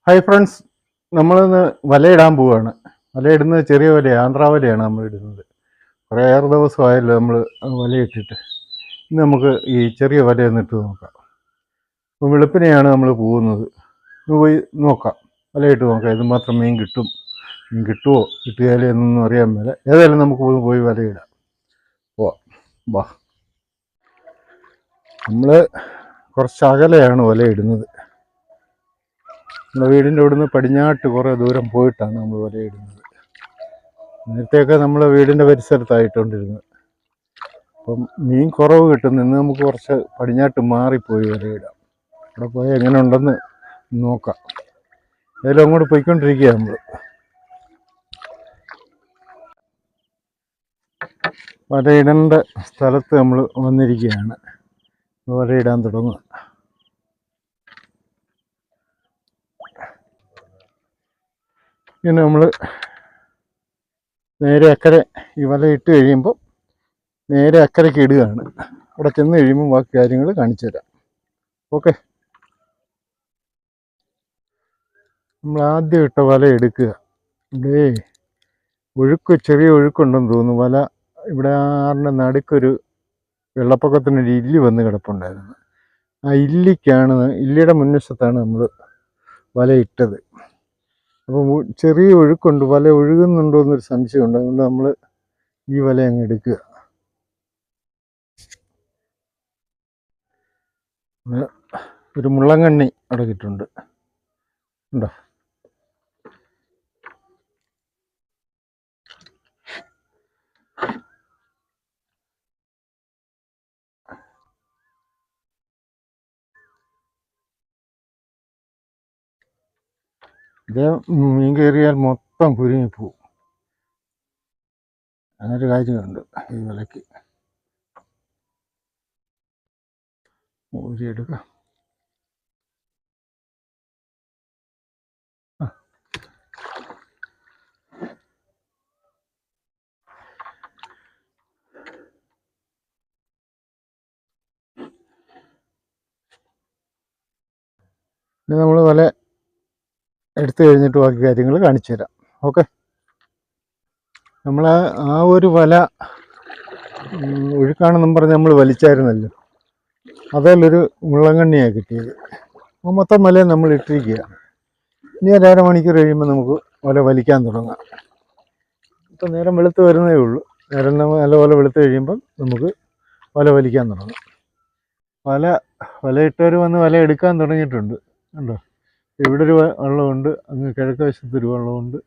Hi friends, നമ്മളിന്ന് വലയിടാൻ പോവുകയാണ്. വലയിടുന്നത് ചെറിയ വലയാണ്, ആന്ധ്രാവലയാണ് നമ്മൾ ഇടുന്നത്. കുറേയേറെ ദിവസമായല്ലോ നമ്മൾ വലയിട്ടിട്ട്. ഇന്ന് നമുക്ക് ഈ ചെറിയ വലയൊന്ന് ഇട്ട് നോക്കാം. അപ്പോൾ വെളുപ്പിനെയാണ് നമ്മൾ പോകുന്നത്. പോയി നോക്കാം, വലയിട്ട് നോക്കാം എന്തുമാത്രം മീൻ കിട്ടും, മീൻ കിട്ടുമോ കിട്ടുകയില്ല എന്നൊന്നും അറിയാൻ മേല. ഏതായാലും നമുക്ക് പോയി വലയിടാം. പോവാം, വാ. നമ്മൾ കുറച്ച് അകലെയാണ് വലയിടുന്നത്. നമ്മുടെ വീടിൻ്റെ ഇവിടുന്ന് പടിഞ്ഞാട്ട് കുറേ ദൂരം പോയിട്ടാണ് നമ്മൾ വലയിടുന്നത്. നേരത്തെയൊക്കെ നമ്മൾ വീടിൻ്റെ പരിസരത്തായിട്ടുകൊണ്ടിരുന്നത്. അപ്പം മീൻ കുറവ് കിട്ടും. ഇന്ന് നമുക്ക് കുറച്ച് പടിഞ്ഞാട്ട് മാറിപ്പോയി വലയിടാം. അവിടെ പോയി എങ്ങനെ ഉണ്ടെന്ന് നോക്കാം. ഏതായാലും അങ്ങോട്ട് പോയിക്കൊണ്ടിരിക്കുക. നമ്മൾ വലയിടേണ്ട സ്ഥലത്ത് നമ്മൾ വന്നിരിക്കുകയാണ്. വലയിടാൻ തുടങ്ങുക. ഇങ്ങനെ നമ്മൾ നേരെ അക്കരെ ഈ വല ഇട്ട് കഴിയുമ്പോൾ നേരെ അക്കരയ്ക്ക് ഇടുകയാണ്. അവിടെ ചെന്ന് കഴിയുമ്പോൾ ബാക്കി കാര്യങ്ങൾ കാണിച്ചു തരാം. ഓക്കെ, നമ്മൾ ആദ്യം ഇട്ട വല എടുക്കുക. ഇവിടെ ചെറിയ ഒഴുക്കുണ്ടെന്ന് തോന്നുന്നു. വല ഇവിടെ ആറിൻ്റെ നടുക്കൊരു വെള്ളപ്പൊക്കത്തിനൊരു ഇല്ലി വന്ന് കിടപ്പുണ്ടായിരുന്നു. ആ ഇല്ലിയുടെ മുൻവശത്താണ് നമ്മൾ വല ഇട്ടത്. അപ്പോൾ ചെറിയ ഒഴുക്കുണ്ട്, വല ഒഴുകുന്നുണ്ടോ എന്നൊരു സംശയമുണ്ട്. അതുകൊണ്ട് നമ്മൾ ഈ വല അങ്ങ് എടുക്കുക. ഒരു മുള്ളങ്കണ്ണി അവിടെ കിട്ടുന്നുണ്ട്, ഉണ്ടോ? ഇത് മീൻ കയറിയാൽ മൊത്തം കുരുങ്ങിപ്പോവും. അങ്ങനൊരു കാര്യമുണ്ട് ഈ വലയ്ക്ക്. ഊരിയെടുക്കാം. ഇനി നമ്മൾ വല എടുത്തു കഴിഞ്ഞിട്ട് ബാക്കി കാര്യങ്ങൾ കാണിച്ചു തരാം. ഓക്കെ, നമ്മൾ ആ ഒരു വല ഒഴുക്കാണെന്നും പറഞ്ഞ് നമ്മൾ വലിച്ചായിരുന്നല്ലോ, അതിലൊരു മുള്ളങ്കണ്ണിയാണ് കിട്ടിയത്. അപ്പോൾ മൊത്തം വല നമ്മൾ ഇട്ടിരിക്കുക. ഇനി ഒരു അരമണിക്കൂർ കഴിയുമ്പോൾ നമുക്ക് വല വലിക്കാൻ തുടങ്ങാം. ഇപ്പം നേരം വെളുത്ത് വരുന്നേ ഉള്ളൂ. നേരം നല്ലപോലെ വെളുത്ത് കഴിയുമ്പം നമുക്ക് വല വലിക്കാൻ തുടങ്ങാം. വലയിട്ടവർ വന്ന് വല എടുക്കാൻ തുടങ്ങിയിട്ടുണ്ട്. കണ്ടോ, ഇവിടെ ഒരു വള്ളമുണ്ട്, അങ്ങ് കിഴക്ക് വശത്തൊരു വള്ളമുണ്ട്.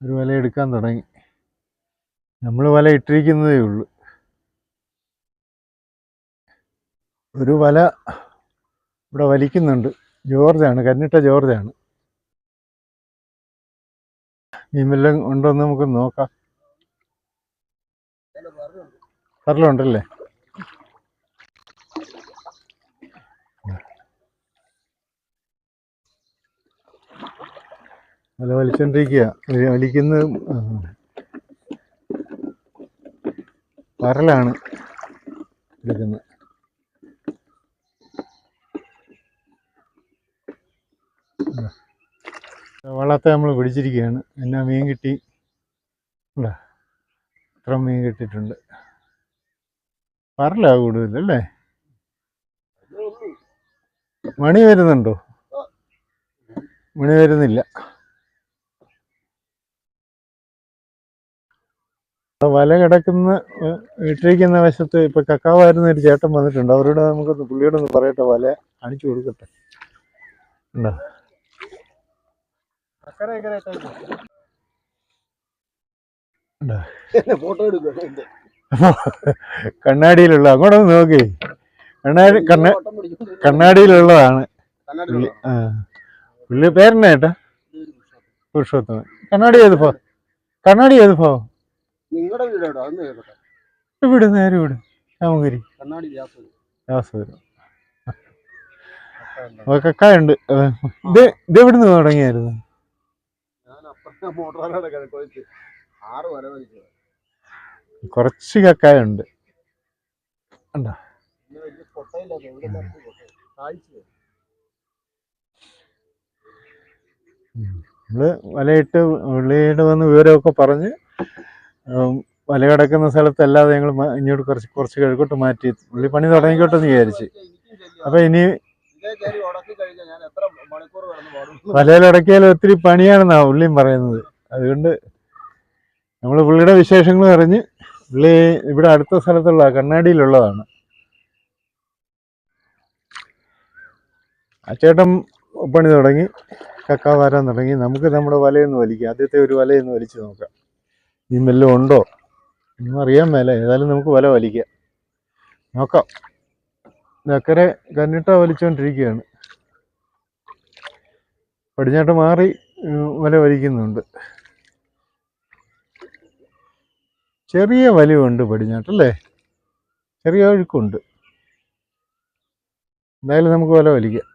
ഒരു വല എടുക്കാൻ തുടങ്ങി. നമ്മൾ വല ഇട്ടിരിക്കുന്നതേ ഉള്ളൂ. ഒരു വല ഇവിടെ വലിക്കുന്നുണ്ട്. ജോർജാണ്, കന്നിട്ട ജോർജാണ്. മീൻ വല്ലതും ഉണ്ടോ എന്ന് നമുക്ക് നോക്കാം. പറലുണ്ടല്ലേ? വല വലിച്ചോണ്ടിരിക്കുക. വലിക്കുന്നത് പറലാണ് എടുക്കുന്നത്. വള്ളത്തെ നമ്മൾ പിടിച്ചിരിക്കുകയാണ്. എന്നാ മീൻ കിട്ടി, ഇത്ര മീൻ കിട്ടിയിട്ടുണ്ട്. പറലാ കൂടുതലല്ലേ? മണി വരുന്നുണ്ടോ? മണി വരുന്നില്ല. വല കിടക്കുന്ന ഇട്ടിരിക്കുന്ന വശത്ത് ഇപ്പൊ കക്കാവായിരുന്ന ഒരു ചേട്ടൻ വന്നിട്ടുണ്ട്. അവരോട് നമുക്കൊന്ന് പുള്ളിയോടൊന്ന് പറയട്ടെ, വല കാണിച്ചു കൊടുക്കട്ടെ. ഉണ്ടോ? കണ്ണാടിയിലുള്ള, അങ്ങോട്ടൊന്ന് നോക്കി. കണ്ണാടിയിലുള്ളതാണ്. പുള്ളി പേരെന്നാ ചേട്ടാ? പുരുഷോത്തമൻ. കണ്ണാടി ഏത് ഭാവം? കണ്ണാടി ഏത് ഭാവം? ഇവിടെ നേരെ ഇവിടെ രാമഗിരി വ്യാസപുരം. കക്കായുണ്ട്. ഇത് എവിടുന്ന് തുടങ്ങിയായിരുന്നു? കുറച്ച് കക്കായുണ്ട്. കണ്ടോ? നമ്മൾ വലയിട്ട് പുള്ളിയുടെ വന്ന് വിവരമൊക്കെ പറഞ്ഞ് വല കിടക്കുന്ന സ്ഥലത്തല്ലാതെ ഞങ്ങൾ ഇങ്ങോട്ട് കുറച്ച് കിഴക്കോട്ട് മാറ്റി പുള്ളി പണി തുടങ്ങിക്കോട്ടെന്ന് വിചാരിച്ച്. അപ്പം ഇനി വലയിലടക്കിയാൽ ഒത്തിരി പണിയാണെന്നാണ് പുള്ളിയും പറയുന്നത്. അതുകൊണ്ട് നമ്മൾ പുള്ളിയുടെ വിശേഷങ്ങൾ അറിഞ്ഞ് പുള്ളി ഇവിടെ അടുത്ത സ്ഥലത്തുള്ള കണ്ണാടിയിലുള്ളതാണ്. ആ ചേട്ടൻ പണി തുടങ്ങി, കക്ക വരാൻ തുടങ്ങി. നമുക്ക് നമ്മുടെ വലയൊന്ന് വലിക്കാം. ആദ്യത്തെ ഒരു വലയൊന്ന് വലിച്ചു നോക്കാം, ഈ വല്ലതും ഉണ്ടോ ഒന്നും അറിയാൻ മേല. ഏതായാലും നമുക്ക് വല വലിക്കാം, നോക്കാം. അക്കരെ കന്നിട്ട വലിച്ചുകൊണ്ടിരിക്കുകയാണ്. പടിഞ്ഞാട്ട് മാറി വല വലിക്കുന്നുണ്ട്. ചെറിയ വലിവുണ്ട് പടിഞ്ഞാട്ടല്ലേ, ചെറിയ ഒഴുക്കുണ്ട്. എന്തായാലും നമുക്ക് വല വലിക്കാം.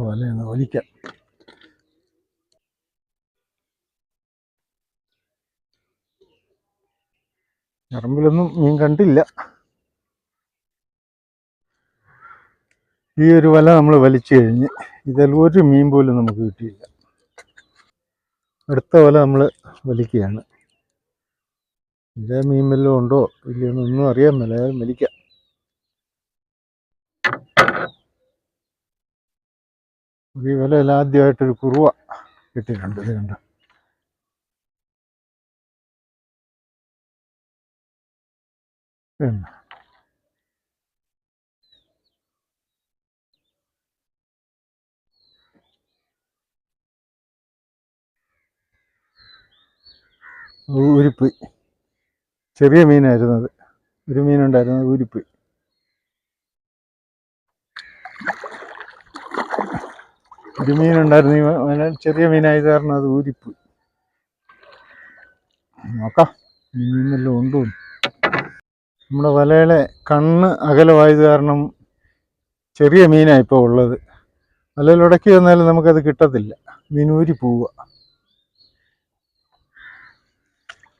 വലയൊന്ന് വലിക്കാം. പറമ്പിലൊന്നും മീൻ കണ്ടില്ല. ഈ ഒരു വല നമ്മൾ വലിച്ചു കഴിഞ്ഞ് ഇതിൽ ഒരു മീൻ പോലും നമുക്ക് കിട്ടിയില്ല. അടുത്ത വല നമ്മൾ വലിക്കുകയാണ്. ഇതേ മീൻ വല്ലതും ഉണ്ടോ ഇല്ലയെന്നൊന്നും അറിയാൻ മേല, വലിക്കാം. ഈ വലയിൽ ആദ്യമായിട്ടൊരു കുറുവ കിട്ടിയിട്ടുണ്ട്. ഇത് കണ്ട, ഊരിപ്പോയി. ചെറിയ മീനായിരുന്നത്, ഒരു മീനുണ്ടായിരുന്നത് ഊരിപ്പോയി. ഒരു മീനുണ്ടായിരുന്നു, ചെറിയ മീനായത് കാരണം അത് ഊരിപ്പോയി. നോക്കാം മീനെല്ലാം ഉണ്ടോ. നമ്മുടെ വലയിലെ കണ്ണ് അകലമായത് കാരണം ചെറിയ മീനാണ് ഇപ്പോൾ ഉള്ളത്. വലയിൽ ഉടക്കി വന്നാലും നമുക്കത് കിട്ടത്തില്ല, മീൻ ഊരി പോവുക.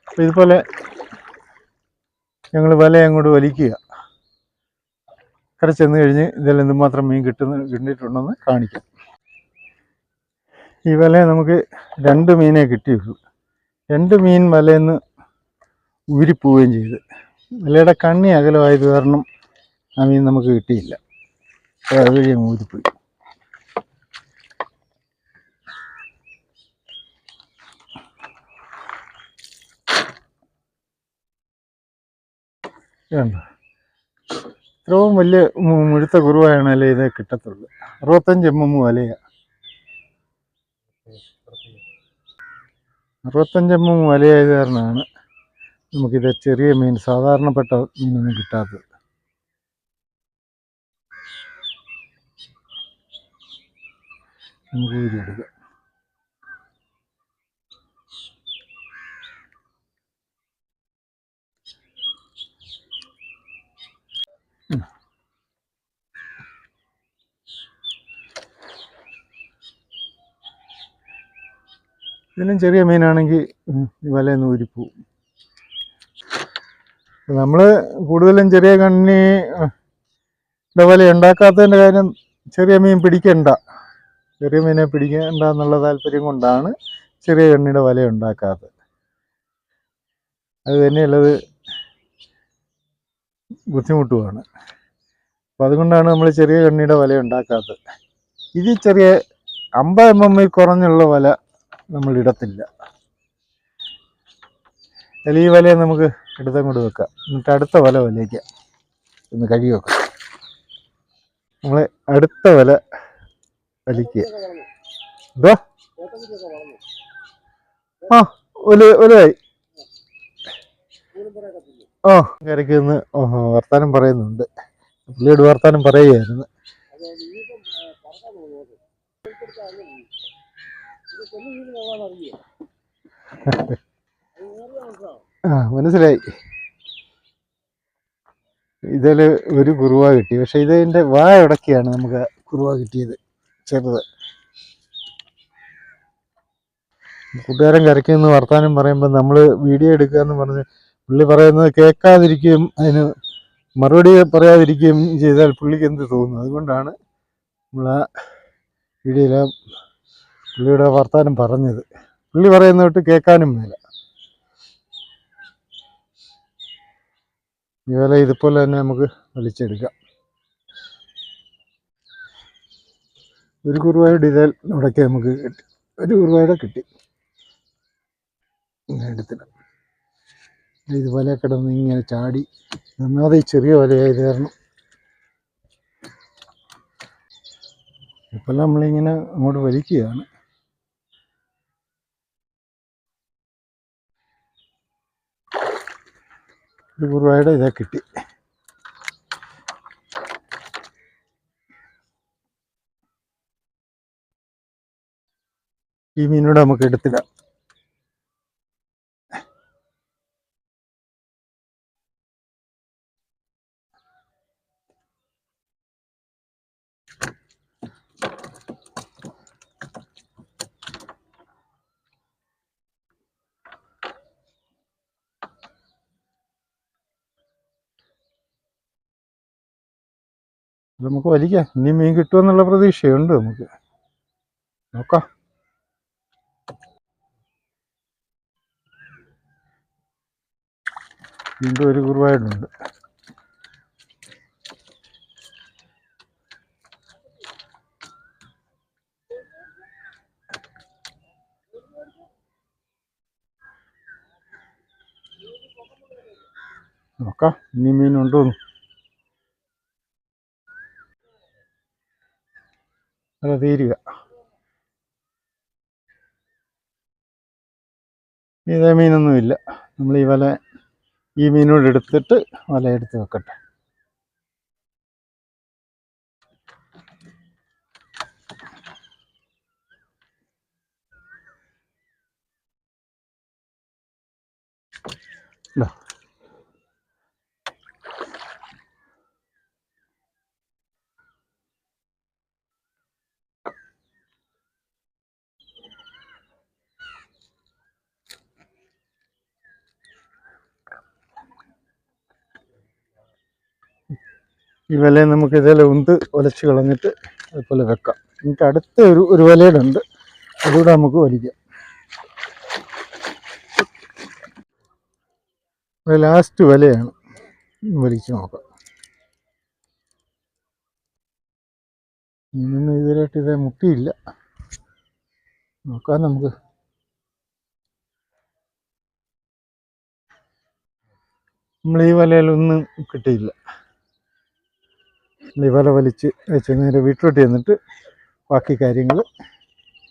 അപ്പം ഇതുപോലെ ഞങ്ങൾ വല അങ്ങോട്ട് വലിക്കുക. കര ചെന്ന് കഴിഞ്ഞ് ഇതിൽ എന്തുമാത്രം മീൻ കിട്ടിയിട്ടുണ്ടെന്ന് കാണിക്കാം. ഈ വല നമുക്ക് 2 മീനേ കിട്ടിയുള്ളൂ. 2 മീൻ വലയിൽ നിന്ന് ഊരിപ്പോവുകയും ചെയ്ത്. വലയുടെ കണ്ണി അകലമായത് കാരണം ആ മീൻ നമുക്ക് കിട്ടിയില്ല, അതുവഴി അങ്ങ് ഊരിപ്പോയി. ഇത്രയും വലിയ മുഴുത്ത കുറുവായാണല്ലേ ഇത് കിട്ടത്തുള്ളൂ. 65 mm വലയാണ്. 65 mm വലയായത് കാരണമാണ് നമുക്കിത് ചെറിയ മീൻ, സാധാരണപ്പെട്ട മീനൊന്നും കിട്ടാത്തത്. നമുക്ക് ഊരിയെടുക്കാം. ഇതിനും ചെറിയ മീനാണെങ്കിൽ ഈ വലയൊന്ന് ഊരിപ്പോവും. നമ്മൾ കൂടുതലും ചെറിയ കണ്ണിയുടെ വല ഉണ്ടാക്കാത്തതിൻ്റെ കാര്യം ചെറിയ മീൻ പിടിക്കണ്ട, ചെറിയ മീനെ പിടിക്കണ്ട എന്നുള്ള താല്പര്യം കൊണ്ടാണ് ചെറിയ കണ്ണിയുടെ വല ഉണ്ടാക്കാത്തത്. അത് തന്നെയുള്ളത് ബുദ്ധിമുട്ടുമാണ്. അപ്പം അതുകൊണ്ടാണ് നമ്മൾ ചെറിയ കണ്ണിയുടെ വല ഉണ്ടാക്കാത്തത്. ഇത് ചെറിയ 50 mm കുറഞ്ഞുള്ള വല നമ്മൾ ഇടത്തില്ല. ഈ വലയെ നമുക്ക് എടുത്തങ്ങോട്ട് വെക്കാം, എന്നിട്ട് അടുത്ത വല വലയ്ക്കാം. ഒന്ന് കഴുകി വെക്കാം. നമ്മൾ അടുത്ത വല വലിക്കുക. എന്തോ ഒലായി കരയ്ക്ക് നിന്ന് വർത്താനം പറയുന്നുണ്ട്. പുള്ളിയോട് വർത്താനം പറയുകയായിരുന്നു. മനസ്സിലായി. ഇതിൽ ഒരു കുറുവ കിട്ടി, പക്ഷെ ഇതിൻ്റെ വായ ഉടക്കിയാണ് നമുക്ക് കുറുവ കിട്ടിയത്, ചെറുത്. കൂട്ടുകാരൻ കരയ്ക്ക് നിന്ന് വർത്താനം പറയുമ്പോൾ നമ്മൾ വീഡിയോ എടുക്കുക എന്ന് പറഞ്ഞ് പുള്ളി പറയുന്നത് കേൾക്കാതിരിക്കുകയും അതിന് മറുപടി പറയാതിരിക്കുകയും ചെയ്താൽ പുള്ളിക്ക് എന്ത് തോന്നും. അതുകൊണ്ടാണ് നമ്മളാ വീഡിയോയിലെ പുള്ളിയുടെ വർത്താനം പറഞ്ഞത്. പുള്ളി പറയുന്ന തൊട്ട് കേൾക്കാനും മേല. ഈ വല ഇതുപോലെ തന്നെ നമുക്ക് വലിച്ചെടുക്കാം. ഒരു കുറുവയുടെ ഇതിൽ ഇവിടേക്ക് നമുക്ക് കിട്ടി. ഒരു കുറുവയുടെ കിട്ടി. എടുത്തിട്ട് ഇതുപോലെ കിടന്ന് ഇങ്ങനെ ചാടി. ഒന്നാമത് ഈ ചെറിയ വലയായത് കാരണം ഇപ്പോൾ നമ്മളിങ്ങനെ അങ്ങോട്ട് വലിക്കുകയാണ്. ഒരു കുറുവയുടെ ഇതേ കിട്ടി. ഈ മീനോട് നമുക്ക് എടുത്തിടാം. നമുക്ക് വലിക്കാം. ഇനി മീൻ കിട്ടുമെന്നുള്ള പ്രതീക്ഷയുണ്ട്. നമുക്ക് നോക്കാം. വീണ്ടും ഒരു കുറുവായിട്ടുണ്ട്. നോക്കാം ഇനി മീനുണ്ടോന്ന്. അല്ല തീരുക. ഇതേ മീനൊന്നുമില്ല. നമ്മൾ ഈ വല ഈ മീനോട് എടുത്തിട്ട് വല എടുത്ത് വെക്കട്ടെ. ഈ വലയെ നമുക്ക് ഇതേലെ ഉന്ത് ഒലച്ച് കളഞ്ഞിട്ട് അതുപോലെ വെക്കാം. എന്നിട്ട് അടുത്ത ഒരു വലയിലുണ്ട്, അതുകൂടെ നമുക്ക് വലിക്കാം. ലാസ്റ്റ് വലയാണ്, വലിച്ച് നോക്കാം. ഇതൊന്നും ഇതുവരെയായിട്ട് ഇതേ മുട്ടിയില്ല. നോക്കാം നമുക്ക്. നമ്മൾ ഈ വലയിലൊന്നും കിട്ടിയില്ല. ഈ വല വലിച്ച് വെച്ച് നേരെ വീട്ടിലോട്ട് ചെന്നിട്ട് ബാക്കി കാര്യങ്ങൾ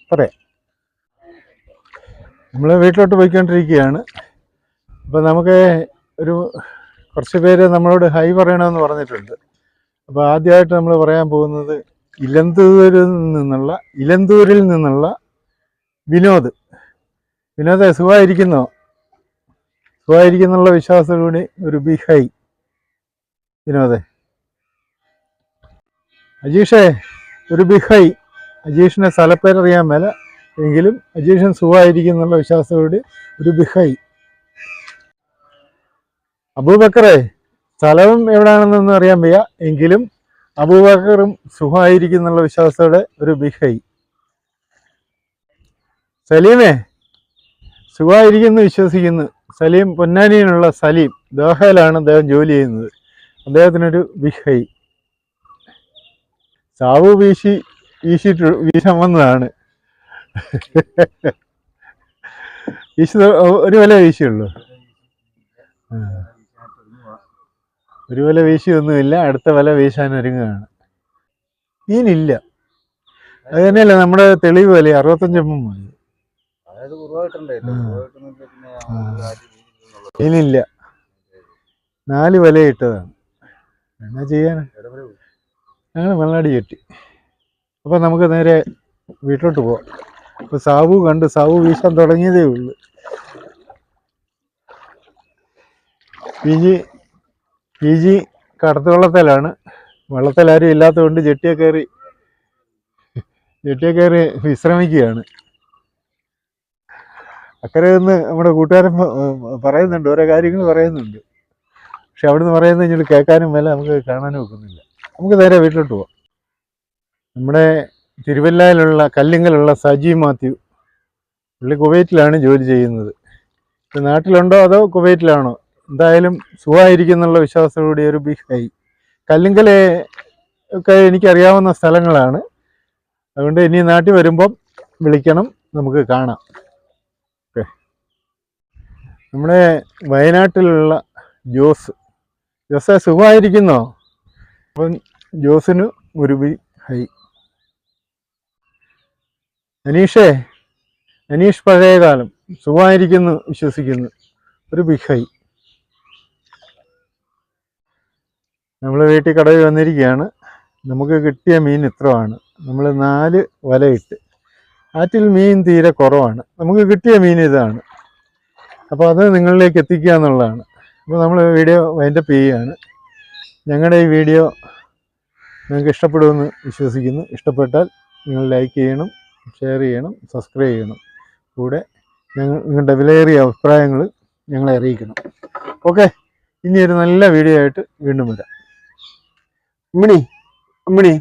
പറയാം. നമ്മൾ വീട്ടിലോട്ട് പോയിക്കൊണ്ടിരിക്കുകയാണ്. അപ്പോൾ നമുക്ക് കുറച്ച് പേര് നമ്മളോട് ഹൈ പറയണമെന്ന് പറഞ്ഞിട്ടുണ്ട്. അപ്പോൾ ആദ്യമായിട്ട് നമ്മൾ പറയാൻ പോകുന്നത് ഇലന്തൂരിൽ നിന്നുള്ള വിനോദ്. സുഖമായിരിക്കുന്നുള്ള വിശ്വാസത്തോടെ ഒരു ബിഗ് ഹൈ. വിനോദേ, അജീഷേ ഒരു ബിഗ് ഹൈ. അജീഷിനെ സ്ഥലപ്പേരറിയാൻ മേല, എങ്കിലും അജീഷൻ സുഖമായിരിക്കുന്നുള്ള വിശ്വാസത്തോടെ ഒരു ബിഗ് ഹൈ. അബൂബക്കറെ സ്ഥലവും എവിടെയാണെന്നൊന്നും അറിയാൻ വയ്യ, എങ്കിലും അബൂബക്കറും സുഖമായിരിക്കുന്നുള്ള വിശ്വാസത്തോടെ ഒരു ബിഗ് ഹൈ. സലീമേ സുഖമായിരിക്കുന്നു വിശ്വസിക്കുന്നു. സലീം പൊന്നാനിയിലുള്ള സലീം, ദോഹയിലാണ് അദ്ദേഹം ജോലി ചെയ്യുന്നത്. അദ്ദേഹത്തിനൊരു ബിഗ് ഹൈ. സാവു വീശാൻ വന്നതാണ്. ഒരു വല വീശിയുള്ളൂ. ഒരു വല വീശിയൊന്നുമില്ല, അടുത്ത വല വീശാൻ ഒരുങ്ങുകയാണ്. മീനില്ല. അത് തന്നെയല്ല നമ്മുടെ തെളിവ് വല 65 മതി. മീനില്ല. 4 വല ഇട്ടതാണ്. എന്നാ ചെയ്യാൻ? ഞങ്ങൾ വെള്ളാടി കെട്ടി. അപ്പം നമുക്ക് നേരെ വീട്ടിലോട്ട് പോവാം. അപ്പോൾ സാവു വീശാൻ തുടങ്ങിയതേ ഉള്ളൂ. P G കടത്തുവള്ളത്തിലാണ്. വെള്ളത്തിലാരും ഇല്ലാത്തതുകൊണ്ട് ജെട്ടിയെ കയറി വിശ്രമിക്കുകയാണ്. അക്കരെ നിന്ന് നമ്മുടെ കൂട്ടുകാരൻ പറയുന്നുണ്ട്, ഓരോ കാര്യങ്ങൾ പറയുന്നുണ്ട്. പക്ഷെ അവിടുന്ന് പറയുന്നത് ഇങ്ങോട്ട് കേൾക്കാനും മേലെ, നമുക്ക് കാണാനും ഒക്കുന്നില്ല. നമുക്ക് നേരെ വീട്ടിലോട്ട് പോവാം. നമ്മുടെ തിരുവല്ലയിലുള്ള കല്ലിങ്കലുള്ള സജി മാത്യു, പുള്ളി കുവൈറ്റിലാണ് ജോലി ചെയ്യുന്നത്. ഇപ്പം നാട്ടിലുണ്ടോ അതോ കുവൈറ്റിലാണോ? എന്തായാലും സുഖമായിരിക്കുന്നുള്ള വിശ്വാസത്തോടെ ഒരു ബിഗ് ഹൈ. കല്ലിങ്കലെ ഒക്കെ എനിക്കറിയാവുന്ന സ്ഥലങ്ങളാണ്. അതുകൊണ്ട് ഇനി നാട്ടിൽ വരുമ്പം വിളിക്കണം, നമുക്ക് കാണാം. ഓക്കെ. നമ്മുടെ വയനാട്ടിലുള്ള ജോസെ സുഖമായിരിക്കുന്നോ? അപ്പം ജോസിന് ഒരു ബിഗ് ഹൈ. അനീഷ് പഴയകാലം സുഖമായിരിക്കുന്നു വിശ്വസിക്കുന്നു, ഒരു ബിഗ് ഹൈ. നമ്മൾ വീട്ടിൽ കടയിൽ വന്നിരിക്കുകയാണ്. നമുക്ക് കിട്ടിയ മീൻ ഇത്രയാണ്. നമ്മൾ 4 വലയിട്ട്. ആറ്റിൽ മീൻ തീരെ കുറവാണ്. നമുക്ക് കിട്ടിയ മീൻ ഇതാണ്. അപ്പോൾ അത് നിങ്ങളിലേക്ക് എത്തിക്കുക എന്നുള്ളതാണ്. അപ്പോൾ നമ്മൾ വീഡിയോ വൈൻഡപ്പ് ചെയ്യുകയാണ്. ഞങ്ങളുടെ ഈ വീഡിയോ നിങ്ങൾക്ക് ഇഷ്ടപ്പെടുമെന്ന് വിശ്വസിക്കുന്നു. ഇഷ്ടപ്പെട്ടാൽ നിങ്ങൾ ലൈക്ക് ചെയ്യണം, ഷെയർ ചെയ്യണം, സബ്സ്ക്രൈബ് ചെയ്യണം. കൂടെ നിങ്ങളുടെ വിലയേറിയ അഭിപ്രായങ്ങൾ ഞങ്ങളെ അറിയിക്കണം. ഓക്കെ, ഇനി ഒരു നല്ല വീഡിയോ ആയിട്ട് വീണ്ടും വരാം. അമ്മിണി